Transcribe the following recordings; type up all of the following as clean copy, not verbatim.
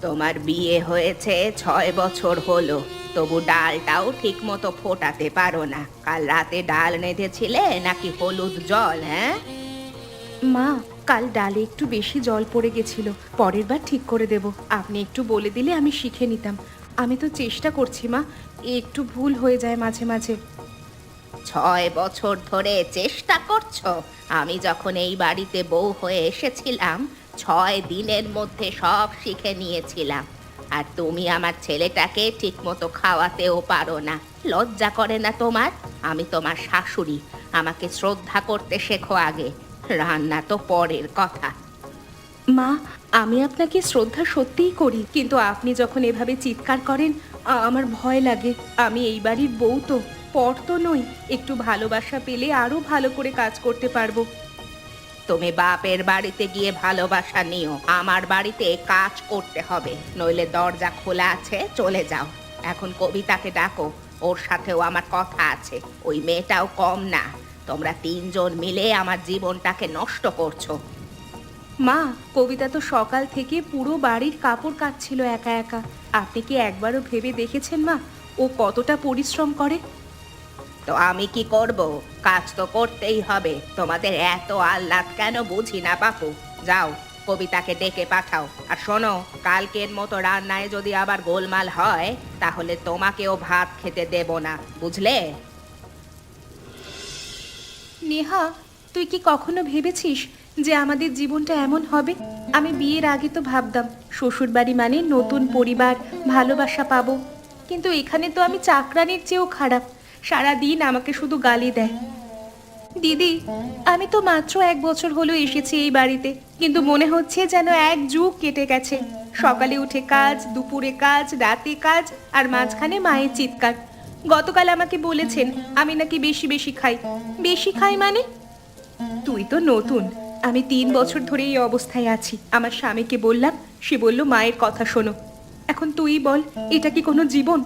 তোমার বিয়ে হয়েছে 6 বছর হলো, তবু ডালটাও ঠিক মতো ফোটাতে পারো না। কাল রাতে ডাল নেধেছিলে নাকি হলুদ জল? হ্যাঁ, মা, কাল ডালে একটু বেশি জল পড়ে গেছিল, পরের বার ঠিক করে দেব। আপনি একটু বলে দিলে আমি শিখে নিতাম। আমি তো চেষ্টা করছি মা, একটু ভুল হয়ে যায় মাঝে মাঝে। 6 বছর ধরে চেষ্টা করছো? আমি যখন এই বাড়িতে বউ হয়ে এসেছিলাম, 6 দিনের মধ্যে সব শিখে নিয়েছিলাম। আর তুমি আমার ছেলেটাকে ঠিক মতো খাওয়াতেও পারো না। লজ্জা করে না তোমার? আমি তোমার শাশুড়ি, আমাকে শ্রদ্ধা করতে শেখো আগে। রান্না তো পরের কথা। মা, আমি আপনাকে শ্রদ্ধা সত্যিই করি, কিন্তু আপনি যখন এভাবে চিৎকার করেন আমার ভয় লাগে। আমি এই বাড়ির বউ তো, পর তো নই। একটু ভালোবাসা পেলে আরো ভালো করে কাজ করতে পারবো। তুমি বাপের বাড়িতে গিয়ে ভালোবাসা নিও, আমার বাড়িতে কাজ করতে হবে। নইলে দরজা খোলা আছে, চলে যাও। এখন কবিতাকে ডাকো, ওর সাথেও আমার কথা আছে। ওই মেয়েটাও কম না। তোমরা 3জন মিলে আমার জীবনটাকে নষ্ট করছো। মা, কবিতা তো সকাল থেকে পুরো বাড়ির কাপড় কাচ্ছিল একা একা। আপনি কি একবারও ভেবে দেখেছেন মা, ও কতটা পরিশ্রম করে? তো আমি কি করব? কাজ তো করতেই হবে। তোমাদের এত আহ্লাদ কেন বুঝি না বাপু। যাও, কবিতাকে ডেকে পাঠাও। আর শোনো, কালকের মতো রান্নায় যদি আবার গোলমাল হয়, তাহলে তোমাকেও ভাত খেতে দেব না, বুঝলে? নেহা, তুই কি কখনো ভেবেছিস যে আমাদের জীবনটা এমন হবে? আমি বিয়ের আগে তো ভাবতাম শ্বশুরবাড়ি মানে নতুন পরিবার, ভালোবাসা পাবো। কিন্তু এখানে তো আমি চাকরানির চেয়েও খারাপ। সারা দিন আমাকে শুধু গালি দেয়। দিদি, আমি তো মাত্র 1 বছর হলো এসেছি এই বাড়িতে, কিন্তু মনে হচ্ছে যেন এক যুগ কেটে গেছে। সকালে উঠে কাজ, দুপুরে কাজ, রাতে কাজ, আর মাঝখানে মায়ের চিৎকার। গতকাল আমাকে বলেছেন আমি নাকি বেশি বেশি খাই। বেশি খাই মানে? তুই তো নতুন, আমি 3 বছর ধরে এই অবস্থায় আছি। আমার স্বামীকে বললাম, সে বলল মায়ের কথা শোনো। এখন তুই বল, এটা কি কোনো জীবন?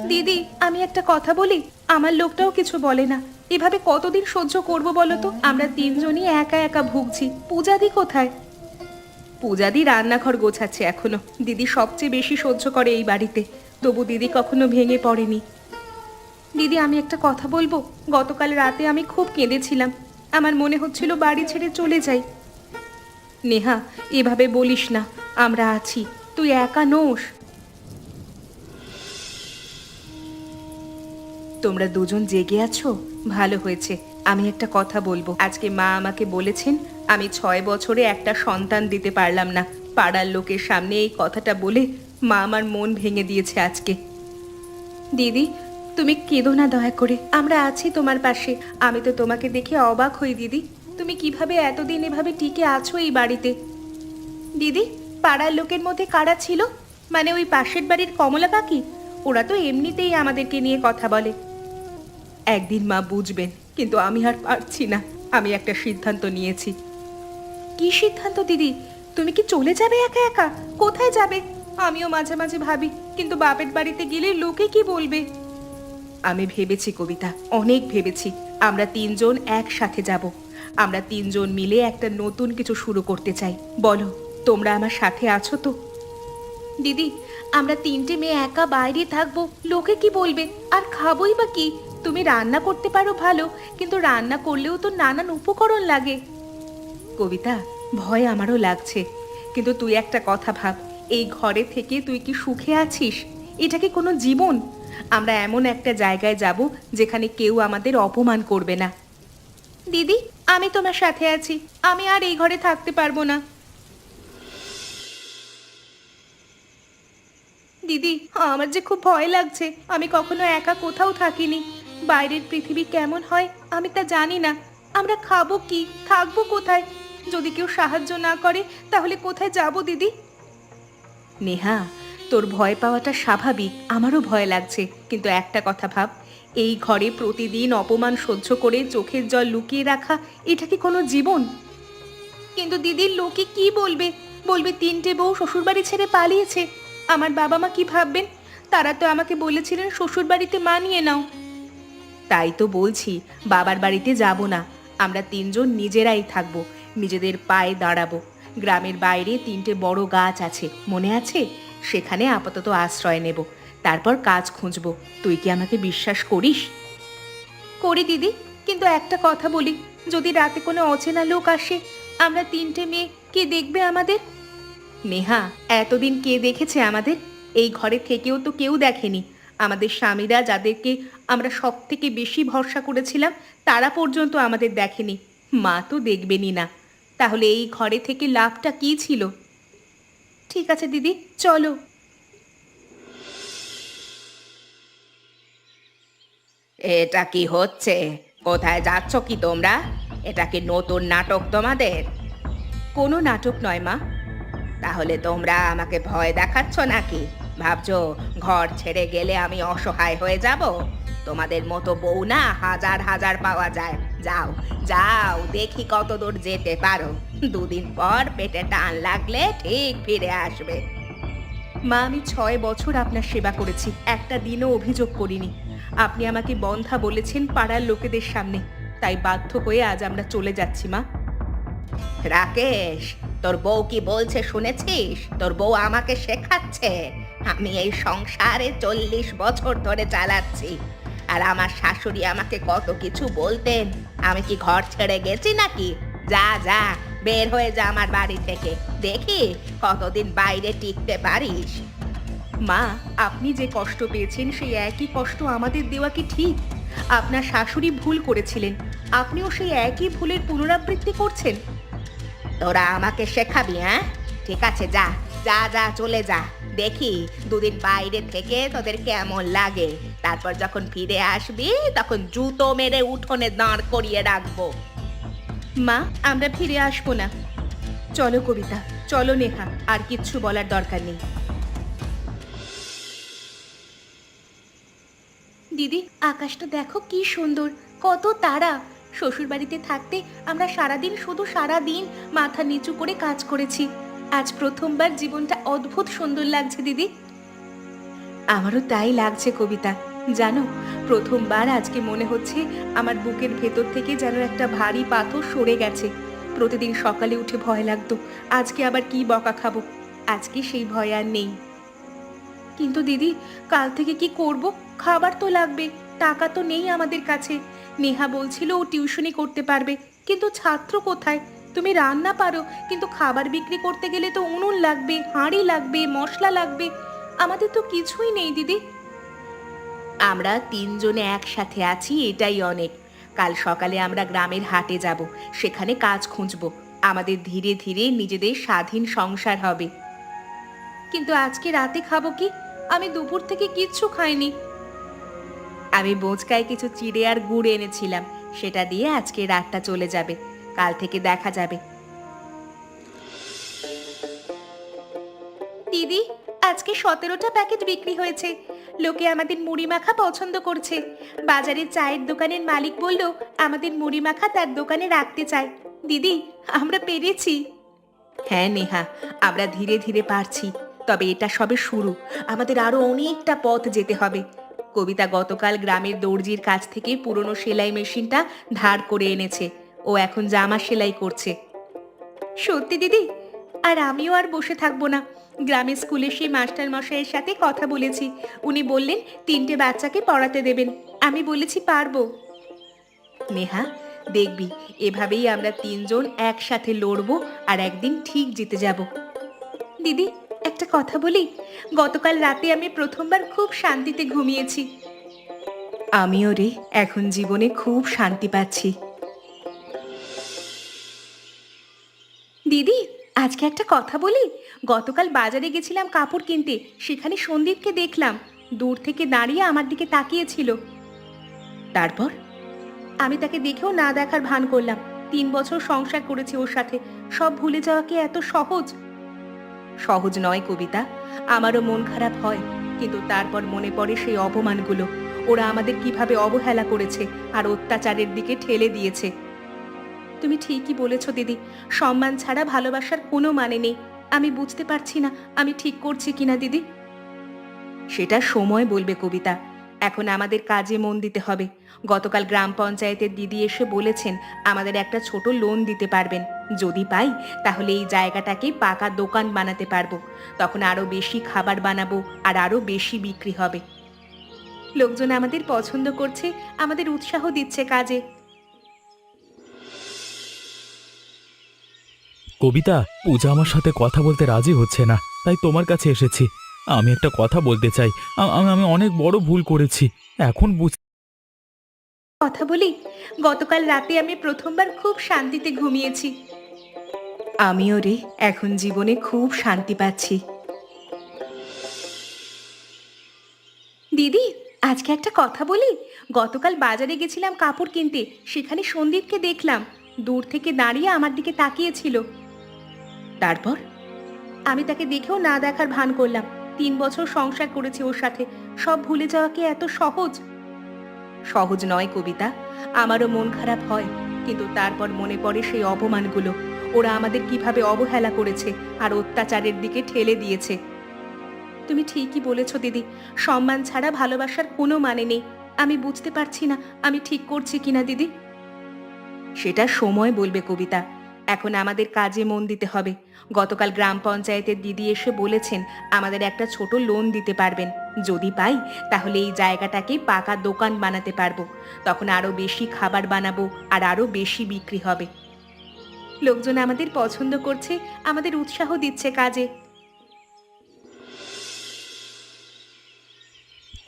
দিদি, আমি একটা কথা বলি, আমার লোকটাও কিছু বলে না। এভাবে কতদিন সহ্য করব বলো তো? আমরা 3জনই একা একা ভুগছি। পূজাদি কোথায়? পূজাদি রান্নাঘর গোছাচ্ছে এখনো। দিদি সবচেয়ে বেশি সহ্য করে এই বাড়িতে, তবু দিদি কখনো ভেঙে পড়েনি। দিদি, আমি একটা কথা বলবো? গতকাল রাতে আমি খুব কেঁদেছিলাম। আমার মনে হচ্ছিল বাড়ি ছেড়ে চলে যাই। নেহা, এভাবে বলিস না, আমরা আছি, তুই একা নোস। তোমরা দুজন জেগে আছো, ভালো হয়েছে। আমি একটা কথা বলবো। আজকে মা আমাকে বলেছেন আমি 6 বছরে একটা সন্তান দিতে পারলাম না। পাড়ার লোকের সামনে এই কথাটা বলে মা আমার মন ভেঙে দিয়েছে আজকে। দিদি, তুমি কেঁদো না দয়া করে, আমরা আছি তোমার পাশে। আমি তো তোমাকে দেখে অবাক হই দিদি, তুমি কিভাবে এতদিন এভাবে টিকে আছো এই বাড়িতে। দিদি, পাড়ার লোকের মধ্যে কারা ছিল? মানে ওই পাশের বাড়ির কমলা পাখি? ওরা তো এমনিতেই আমাদেরকে নিয়ে কথা বলে। একদিন মা বুঝবেন, কিন্তু আমি আর পারছি না। আমি একটা সিদ্ধান্ত নিয়েছি। কি সিদ্ধান্ত দিদি? তুমি কি চলে যাবে একা একা? কোথায় যাবে? আমিও মাঝে মাঝে ভাবি, কিন্তু বাপের বাড়িতে গেলে লোকে কি বলবে? আমি ভেবেছি কবিতা, অনেক ভেবেছি। আমরা 3জন একসাথে যাব। আমরা 3জন মিলে একটা নতুন কিছু শুরু করতে চাই। বলো, তোমরা আমার সাথে আছো তো? দিদি, আমরা 3টে মেয়ে একা বাইরে থাকবো, লোকে কি বলবে? আর খাবোই বা কি? তুমি রান্না করতে পারো ভালো, কিন্তু রান্না করলেও তো নানান উপকরণ লাগে। কবিতা, ভয় আমারও লাগছে, কিন্তু তুই একটা কথা ভাব, এই ঘরে থেকে তুই কি সুখে আছিস? এটা কি কোনো জীবন? আমরা এমন একটা জায়গায় যাব যেখানে কেউ আমাদের অপমান করবে না। দিদি, আমি তোমার সাথে আছি। আমি আর এই ঘরে থাকতে পারবো না। দিদি, আমার যে খুব ভয় লাগছে। আমি কখনো একা কোথাও থাকিনি। বাইরের পৃথিবী কেমন হয় আমি তা জানি না। আমরা খাবো কি, থাকবো কোথায়? যদি কেউ সাহায্য না করে তাহলে কোথায় যাব দিদি? নেহা, তোর ভয় পাওয়াটা স্বাভাবিক, আমারও ভয় লাগছে। কিন্তু একটা কথা ভাব, এই ঘরে প্রতিদিন অপমান সহ্য করে চোখের জল লুকিয়ে রাখা, এটা কি কোনো জীবন? কিন্তু দিদির লোকে কি বলবে? বলবে 3টে বউ শ্বশুরবাড়ি ছেড়ে পালিয়েছে। আমার বাবা মা কি ভাববেন? তারা তো আমাকে বলেছিলেন শ্বশুরবাড়িতে মানিয়ে নাও। তাই তো বলছি, বাবার বাড়িতে যাব না। আমরা 3জন নিজেরাই থাকবো, নিজেদের পায়ে দাঁড়াবো। গ্রামের বাইরে 3টে বড় গাছ আছে, মনে আছে? সেখানে আপাতত আশ্রয় নেব, তারপর কাজ খুঁজবো। তুই কি আমাকে বিশ্বাস করিস? করি দিদি, কিন্তু একটা কথা বলি, যদি রাতে কোনো অচেনা লোক আসে, আমরা 3টে মেয়ে, কে দেখবে আমাদের? নেহা, এতদিন কে দেখেছে আমাদের? এই ঘরে থেকেও তো কেউ দেখেনি। আমাদের স্বামীরা, যাদেরকে আমরা সব থেকে বেশি ভরসা করেছিলাম, তারা পর্যন্ত আমাদের দেখেনি। মা তো দেখবেনই না। তাহলে এই ঘরে থেকে লাভটা কি ছিল? ঠিক আছে দিদি, চলো। এটা কি হচ্ছে? কোথায় যাচ্ছ কি তোমরা? এটা কি নতুন নাটক তোমাদের? কোনো নাটক নয় মা। তাহলে তোমরা আমাকে ভয় দেখাচ্ছ নাকি? ভাবছো ঘর ছেড়ে গেলে আমি অসহায় হয়ে যাব? তোমাদের মতো বউ না হাজার হাজার পাওয়া যায়। যাও যাও, দেখি কত দূর যেতে পারো। 2 দিন পর পেটে টান লাগলে ঠিক ফিরে আসবে। মা, আমি 6 বছর আপনার সেবা করেছি, একটা দিনও অভিযোগ করিনি। আপনি আমাকে বন্ধা বলেছেন পাড়ার লোকেদের সামনে, তাই বাধ্য হয়ে আজ আমরা চলে যাচ্ছি মা। রাকেশ, তোর বউ কি বলছে শুনেছিস? তোর বউ আমাকে শেখাচ্ছে। আমি এই সংসারে 40 বছর ধরে চালাচ্ছি, আর আমার শাশুড়ি আমাকে কত কিছু বলতেন। আমি কি ঘর ছেড়ে গেছি নাকি? যা যা, বের হয়ে যা আমার বাড়ি থেকে। দেখি কতদিন বাইরে টিকতে পারিস। মা, আপনি যে কষ্ট পেয়েছেন সেই একই কষ্ট আমাদের দেওয়া কি ঠিক? আপনার শাশুড়ি ভুল করেছিলেন, আপনিও সেই একই ভুলের পুনরাবৃত্তি করছেন। তোরা আমাকে শেখাবি? হ্যাঁ, ঠিক আছে, যা যা যা, চলে যা। দেখি 2 দিন বাইরে থেকে তোদের কেমন লাগে। তারপর যখন ফিরে আসবি তখন জুতো মেরে উঠোনে দাঁড় করিয়ে রাখবো। মা, আমরা ফিরে আসবো না। চলো কবিতা, চলো নেহা, আর কিচ্ছু বলার দরকার নেই। দিদি, আকাশটা দেখো কি সুন্দর, কত তারা। শ্বশুর বাড়িতে থাকতে আমরা সারাদিন, শুধু সারাদিন মাথা নিচু করে কাজ করেছি। আজ প্রথমবার জীবনটা অদ্ভুত সুন্দর লাগছে দিদি। আমারও তাই লাগছে কবিতা। জানো, প্রথমবার আজকে মনে হচ্ছে আমার বুকের ভেতর থেকে যেন একটা ভারী পাথর সরে গেছে। প্রতিদিন সকালে উঠে ভয় লাগতো, আজকে আবার কি বকা খাবো। আজকে সেই ভয় আর নেই। কিন্তু দিদি, কাল থেকে কি করব? খাবার তো লাগবে, টাকা তো নেই আমাদের কাছে। নেহা বলছিল ও টিউশনি করতে পারবে, কিন্তু ছাত্র কোথায়? তুমি রান্না পারো, কিন্তু খাবার বিক্রি করতে গেলে তো উনুন লাগবে, হাঁড়ি লাগবে, মশলা লাগবে। আমাদের তো কিছুই নেই দিদি। আমরা 3জনে একসাথে আছি, এটাই অনেক। কাল সকালে আমরা গ্রামের হাটে যাব, সেখানে কাজ খুঁজবো। আমাদের ধীরে ধীরে নিজেদের স্বাধীন সংসার হবে। কিন্তু আজকে রাতে খাবো কি? আমি দুপুর থেকে কিচ্ছু খাইনি। আমি বোঁচকায় কিছু চিড়ে আর গুড় এনেছিলাম, সেটা দিয়ে আজকে রাতটা চলে যাবে। কাল থেকে দেখা যাবে। দিদি, আজকে 17টা প্যাকেট বিক্রি হয়েছে। লোকে আমাদের মুড়ি মাখা পছন্দ করছে। বাজারের চায়ের দোকানের মালিক বলল আমাদের মুড়ি মাখা তার দোকানে রাখতে চায়। দিদি, আমরা পেরেছি। হ্যাঁ নেহা, আমরা ধীরে ধীরে পারছি। তবে এটা সবে শুরু, আমাদের আরো অনেকটা পথ যেতে হবে। কবিতা গতকাল গ্রামের দর্জির কাছ থেকে পুরনো সেলাই মেশিনটা ধার করে এনেছে। ও এখন জামা সেলাই করছে। সত্যি দিদি? আর আমিও আর বসে থাকবো না। গ্রামের স্কুলে সেই মাস্টার মশাইয়ের সাথে কথা বলেছি। উনি বললেন 3টে বাচ্চাকে পড়াতে দেবেন। আমি বলেছি পারবো। নেহা, দেখবি এভাবেই আমরা 3জন একসাথে লড়বো, আর একদিন ঠিক জিতে যাব। দিদি, একটা কথা বলি, গতকাল রাতে আমি প্রথমবার খুব শান্তিতে ঘুমিয়েছি। আমিও রে, এখন জীবনে খুব শান্তি পাচ্ছি। দিদি, আজকে একটা কথা বলি। গতকাল বাজারে গেছিলাম কাপড় কিনতে, সেখানে সন্দীপকে দেখলাম। দূর থেকে দাঁড়িয়ে আমার দিকে তাকিয়েছিল। তারপর আমি তাকে দেখেও না দেখার ভান করলাম। 3 বছর সংসার করেছি ওর সাথে, সব ভুলে যাওয়া কি এত সহজ? সহজ নয় কবিতা, আমারও মন খারাপ হয়। কিন্তু তারপর মনে পড়ে সেই অপমানগুলো। ওরা আমাদের কিভাবে অবহেলা করেছে আর অত্যাচারের দিকে ঠেলে দিয়েছে। তুমি ঠিকই বলেছ দিদি, সম্মান ছাড়া ভালোবাসার কোনো মানে নেই। আমি বুঝতে পারছি না আমি ঠিক করছি কিনা দিদি। সেটা সময় বলবে কবিতা। এখন আমাদের কাজে মন দিতে হবে। গতকাল গ্রাম পঞ্চায়েতের দিদি এসে বলেছেন আমাদের একটা ছোট লোন দিতে পারবেন। যদি পাই তাহলে এই জায়গাটাকে পাকা দোকান বানাতে পারবো। তখন আরো বেশি খাবার বানাবো আর আরো বেশি বিক্রি হবে। লোকজন আমাদের পছন্দ করছে, আমাদের উৎসাহ দিচ্ছে কাজে। কবিতা, পূজা আমার সাথে কথা বলতে রাজি হচ্ছে না, তাই তোমার কাছে এসেছি। আমি একটা কথা বলতে চাই। আমি আমি অনেক বড় ভুল করেছি। এখন কথা বলি, গতকাল রাতে আমি প্রথমবার খুব শান্তিতে ঘুমিয়েছি। আমিও রে, এখন জীবনে খুব শান্তি পাচ্ছি। দিদি, আজকে একটা কথা বলি। গতকাল বাজারে গেছিলাম কাপড় কিনতে, সেখানে সন্দীপকে দেখলাম। দূর থেকে দাঁড়িয়ে আমার দিকে তাকিয়েছিল। তারপর আমি তাকে দেখেও না দেখার ভান করলাম। 3 বছর সংসার করেছি ওর সাথে, সব ভুলে যাওয়া কি এত সহজ? সহজ নয় কবিতা, আমারও মন খারাপ হয়, কিন্তু তারপর মনে পড়ে সেই অপমানগুলো। ওরা আমাদের কিভাবে অবহেলা করেছে আর অত্যাচারের দিকে ঠেলে দিয়েছে। তুমি ঠিকই বলেছ দিদি, সম্মান ছাড়া ভালোবাসার কোনো মানে নেই। আমি বুঝতে পারছি না আমি ঠিক করছি কিনা দিদি। সেটা সময় বলবে কবিতা। এখন আমাদের কাজে মন দিতে হবে। গতকাল গ্রাম পঞ্চায়েতের দিদি এসে বলেছেন আমাদের একটা ছোট লোন দিতে পারবেন। যদি পাই তাহলে এই জায়গাটাকে পাকা দোকান বানাতে পারবো। তখন আরো বেশি খাবার বানাবো আর আরো বেশি বিক্রি হবে। লোকজন আমাদের পছন্দ করছে, আমাদের উৎসাহ দিচ্ছে কাজে।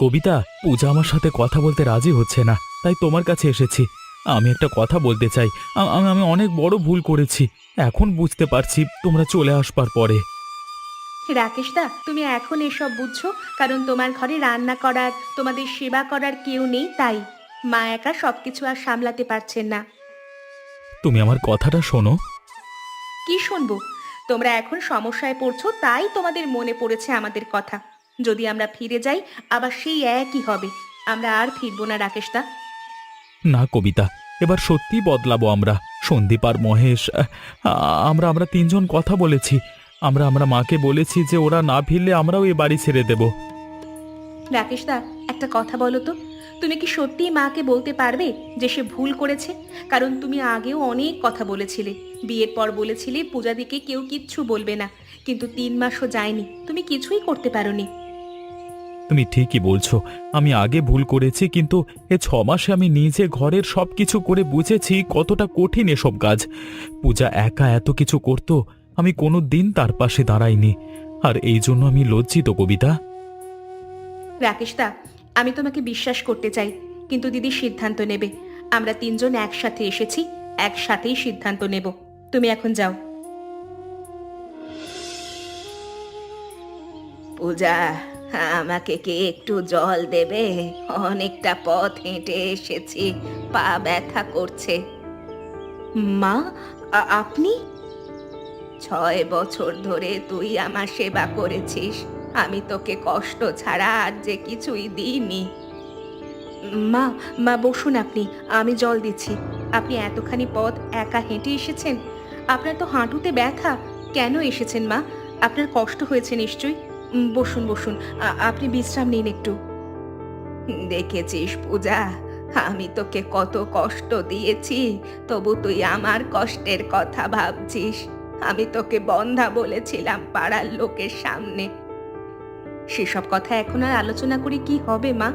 কবিতা, পূজা আমার সাথে কথা বলতে রাজি হচ্ছে না, তাই তোমার কাছে এসেছি। আমি একটা কথা বলতে চাই। আমি অনেক বড় ভুল করেছি। এখন বুঝতে পারছি তোমরা চলে আসবার পরে। রাকেশ দা, তুমি এখন এসব বুঝছো কারণ তোমার ঘরে রান্না করার, তোমাদের সেবা করার কেউ নেই, তাই মা একা সবকিছু আর সামলাতে পারছেন না। তুমি আমার কথাটা শোনো। কি শুনবো? তোমরা এখন সমস্যায় পড়ছো, তাই তোমাদের মনে পড়েছে আমাদের কথা। যদি আমরা ফিরে যাই আবার সেই একই হবে। আমরা আর ফিরবো না রাকেশ দা। না কবিতা, এবার সত্যি বদলাবো আমরা। সন্দীপ আর মহেশ, আমরা আমরা তিনজন কথা বলেছি। আমরা আমরা মাকে বলেছি যে ওরা না ফিরলে আমরাও এ বাড়ি ছেড়ে দেব। রাকেশ দা, একটা কথা বলো তো, তুমি কি সত্যিই মাকে বলতে পারবে যে সে ভুল করেছে? কারণ তুমি আগেও অনেক কথা বলেছিলে। বিয়ের পর বলেছিলে পূজাদিকে কেউ কিচ্ছু বলবে না, কিন্তু 3 মাসও যায়নি, তুমি কিছুই করতে পারোনি। তুমি ঠিকই বলছো, আমি আগে ভুল করেছি, কিন্তু এ 6 মাসে আমি নিজে ঘরের সবকিছু করে বুঝেছি কতটা কঠিন এসব কাজ। পূজা একা এত কিছু করতো, আমি কোনো দিন তার পাশে দাঁড়াইনি। আর এই জন্য আমি লজ্জিত কবিতা। রাকেশ দা, আমি তোমাকে বিশ্বাস করতে চাই, কিন্তু দিদি সিদ্ধান্ত নেবে। আমরা 3 জন একসাথে এসেছি, একসাথেই সিদ্ধান্ত নেব। তুমি এখন যাও। পূজা, আমাকে কি একটু জল দেবে? অনেকটা পথ হেঁটে এসেছি, পা ব্যথা করছে। মা, আপনি? 6 বছর ধরে তুই আমার সেবা করেছিস, আমি তোকে কষ্ট ছাড়া আর যে কিছুই দিইনি। মা, মা বসুন আপনি, আমি জল দিচ্ছি। আপনি এতখানি পথ একা হেঁটে এসেছেন? আপনার তো হাঁটুতে ব্যথা। কেন এসেছেন মা? আপনার কষ্ট হয়েছে নিশ্চয়ই। বসুন বসুন, আপনি বিশ্রাম নিন একটু। দেখেছিস পূজা, আমি তোকে কত কষ্ট দিয়েছি, তবু তুই আমার কষ্টের কথা ভাবছিস। আমি তোকে বন্ধা বলেছিলাম পাড়ার লোকের সামনে। সেসব কথা এখন আর আলোচনা করে কি হবে মা?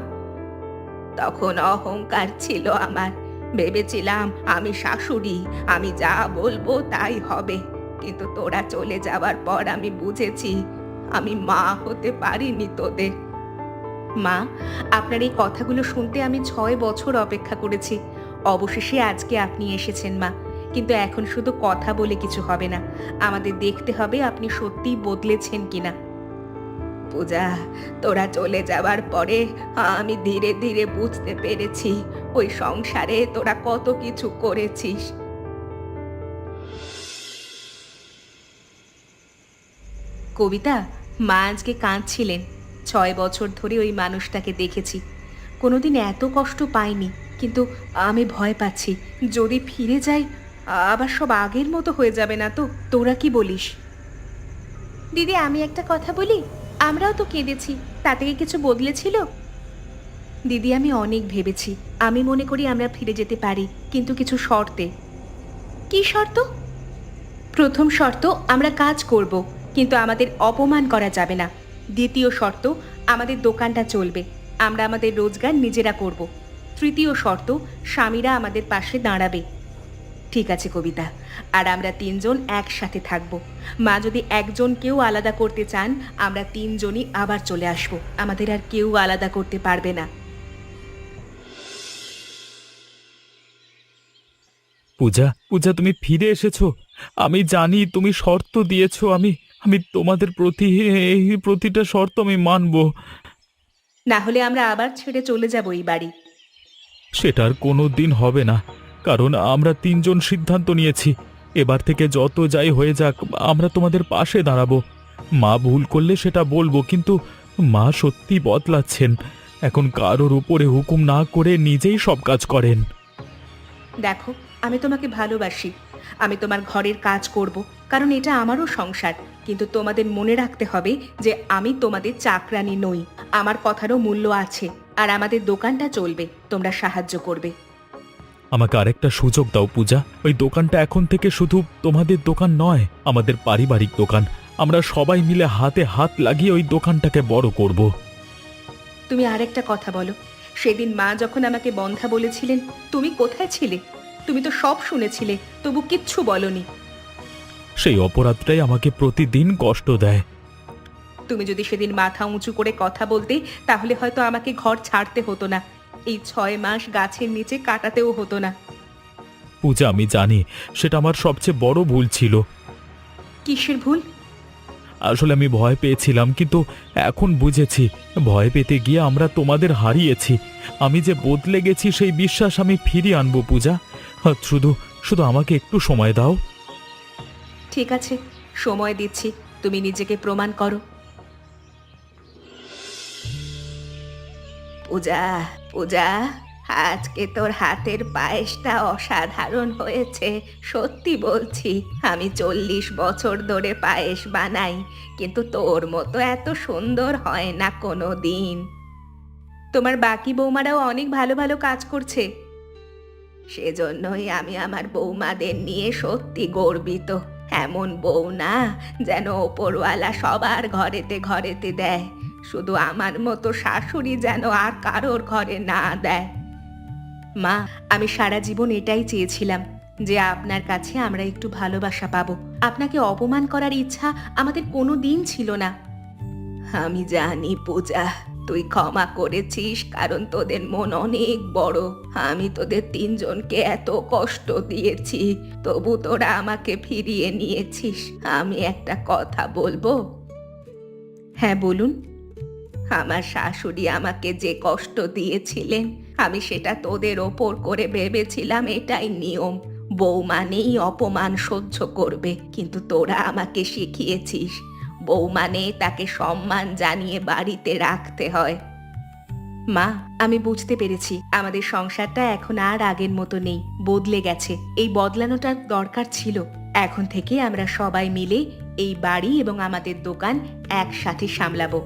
তখন অহংকার ছিল আমার, ভেবেছিলাম আমি শাশুড়ি, আমি যা বলবো তাই হবে। কিন্তু তোরা চলে যাওয়ার পর আমি বুঝেছি আমি মা হতে পারিনি তোদের। মা, আপনার এই কথাগুলো শুনতে আমি 6 বছর অপেক্ষা করেছি। অবশেষে আজকে আপনি এসেছেন মা, কিন্তু এখন শুধু কথা বলে কিছু হবে না। আমাদের দেখতে হবে আপনি সত্যিই বদলেছেন কিনা। পূজা, তোরা চলে যাওয়ার পরে আমি ধীরে ধীরে বুঝতে পেরেছি ওই সংসারে তোরা কত কিছু করেছিস। কবিতা, মা আজকে কাঁদছিলেন। 6 বছর ধরে ওই মানুষটাকে দেখেছি, কোনোদিন এত কষ্ট পাইনি, কিন্তু আমি ভয় পাচ্ছি যদি ফিরে যাই আবার সব আগের মতো হয়ে যাবে না তো? তোরা কি বলিস? দিদি, আমি একটা কথা বলি, আমরাও তো কেঁদেছি, তাতে কি কিছু বদলেছিল? দিদি, আমি অনেক ভেবেছি, আমি মনে করি আমরা ফিরে যেতে পারি, কিন্তু কিছু শর্তে। কি শর্ত? প্রথম শর্ত, আমরা কাজ করব, কিন্তু আমাদের অপমান করা যাবে না। দ্বিতীয় শর্ত, আমাদের দোকানটা চলবে, আমরা আমাদের রোজগার নিজেরা করব। তৃতীয় শর্ত, স্বামীরা আমাদের পাশে দাঁড়াবে। ঠিক আছে কবিতা, আর আমরা তিনজন একসাথে থাকব। মা যদি একজন কেউ আলাদা করতে চান, আমরা তিনজনই আবার চলে আসব, আমাদের আর কেউ আলাদা করতে পারবে না। পূজা, পূজা, তুমি ফিরে এসেছো। আমি জানি তুমি শর্ত দিয়েছো, আমি আমি তোমাদের প্রতি এই প্রতিটা শর্ত আমি মানব। না হলে আমরা আবার ছেড়ে চলে যাব এই বাড়ি। সেটার কোনো দিন হবে না, কারণ আমরা তিনজন সিদ্ধান্ত নিয়েছি এবার থেকে যত যাই হয়ে যাক আমরা তোমাদের পাশে দাঁড়াবো। মা ভুল করলে সেটা বলবো, কিন্তু মা সত্যি বদলাচ্ছেন, এখন কারোর উপরে হুকুম না করে নিজেই সব কাজ করেন। দেখো, আমি তোমাকে ভালোবাসি, আমি তোমার ঘরের কাজ করব, কারণ এটা আমারও সংসার। কিন্তু তোমাদের মনে রাখতে হবে যে আমি তোমাদের চাকরানি নই, আমার কথারও মূল্য আছে, আর আমাদের দোকানটা চলবে, তোমরা সাহায্য করবে। আমাকে আরেকটা সুযোগ দাও পূজা, ওই দোকানটা এখন থেকে শুধু তোমাদের দোকান নয়, আমাদের পারিবারিক দোকান। আমরা সবাই মিলে হাতে হাত লাগিয়ে ওই দোকানটাকে বড় করব। তুমি আরেকটা কথা বলো, সেদিন মা যখন আমাকে বন্ধা বলেছিলেন, তুমি কোথায় ছিলে? তুমি তো সব শুনেছিলে, তবু কিচ্ছু বলনি। সেই অপরাধটাই আমাকে প্রতিদিন কষ্ট দেয়। তুমি যদি সেদিন মাথা উঁচু করে কথা বলতে, তাহলে হয়তো আমাকে ঘর ছাড়তে হতো না, এই 6 মাস গাছের নিচে কাটাতেও হতো না। পূজা, আমি জানি সেটা আমার সবচেয়ে বড় ভুল ছিল। কিসের ভুল? আসলে আমি ভয় পেয়েছিলাম, কিন্তু এখন বুঝেছি ভয় পেতে গিয়ে আমরা তোমাদের হারিয়েছি। আমি যে বদলে গেছি সেই বিশ্বাস আমি ফিরিয়ে আনবো পূজা। শুধু শুধু আমাকে একটু সময় দাও। ঠিক আছে, সময় দিচ্ছি, তুমি নিজেকে প্রমাণ করো। পূজা, পূজা, আজকে তোর হাতের পায়েসটা অসাধারণ হয়েছে, সত্যি বলছি। আমি 40 বছর ধরে পায়েস বানাই, কিন্তু তোর মতো এত সুন্দর হয় না কোনো দিন। তোমার বাকি বৌমারাও অনেক ভালো ভালো কাজ করছে। সেজন্যই আমি আমার বৌমাদের নিয়ে সত্যি গর্বিত। এমন বউ না যেন ওপরওয়ালা সবার ঘরেতে ঘরেতে দেয়, শুধু আমার মতো শাশুড়ি যেন আর কারোর ঘরে না দেয়। মা, আমি সারা জীবন এটাই চেয়েছিলাম, যে আপনার কাছে আমরা একটু ভালোবাসা পাবো। আপনাকে অপমান করার ইচ্ছা আমাদের কোনো দিন ছিল না। আমি জানি পূজা, তুই ক্ষমা করেছিস, কারণ তোদের মন অনেক বড়। আমি তোদের তিনজনকে এত কষ্ট দিয়েছি, তবু তোরা আমাকে ফিরিয়ে নিয়েছিস। আমি একটা কথা বলবো? হ্যাঁ, বলুন। আমার শাশুড়ি আমাকে যে কষ্ট দিয়েছিলেন, আমি সেটা তোদের ওপর করে ভেবেছিলাম এটাই নিয়ম, বউ মানেই অপমান সহ্য করবে। কিন্তু তোরা আমাকে শিখিয়েছিস বউ মানে তাকে সম্মান জানিয়ে বাড়িতে রাখতে হয়। মা, আমি বুঝতে পেরেছি আমাদের সংসারটা এখন আর আগের মতো নেই, বদলে গেছে। এই বদলানোটার দরকার ছিল। এখন থেকে আমরা সবাই মিলে এই বাড়ি এবং আমাদের দোকান একসাথে সামলাবো।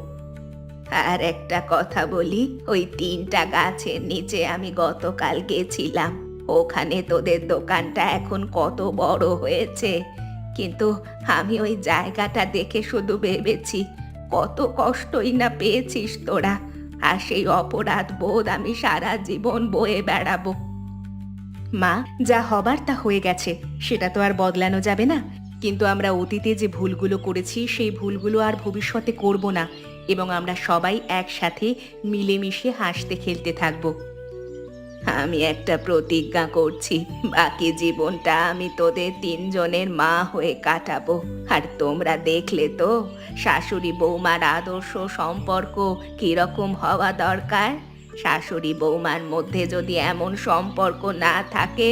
আর একটা কথা বলি, ওই 3টা গাছের নিচে আমি গতকাল গেছিলাম, ওখানে তোদের দোকানটা এখন কত বড় হয়েছে, কিন্তু আমি ওই জায়গাটা দেখে শুধু ভেবেছি কত কষ্টই না পেয়েছিস তোরা, আর সেই অপরাধ বোধ আমি সারা জীবন বয়ে বেড়াবো। মা, যা হবার তা হয়ে গেছে, সেটা তো আর বদলানো যাবে না। কিন্তু আমরা অতীতে যে ভুলগুলো করেছি সেই ভুলগুলো আর ভবিষ্যতে করব না, এবং আমরা সবাই একসাথে মিলেমিশে হাসতে খেলতে থাকবো। আমি একটা প্রতিজ্ঞা করছি, বাকি জীবনটা আমি তোদের তিনজনের মা হয়ে কাটাবো। আর তোমরা দেখলে তো শাশুড়ি বৌমার আদর্শ সম্পর্ক কিরকম হওয়া দরকার। শাশুড়ি বৌমার মধ্যে যদি এমন সম্পর্ক না থাকে,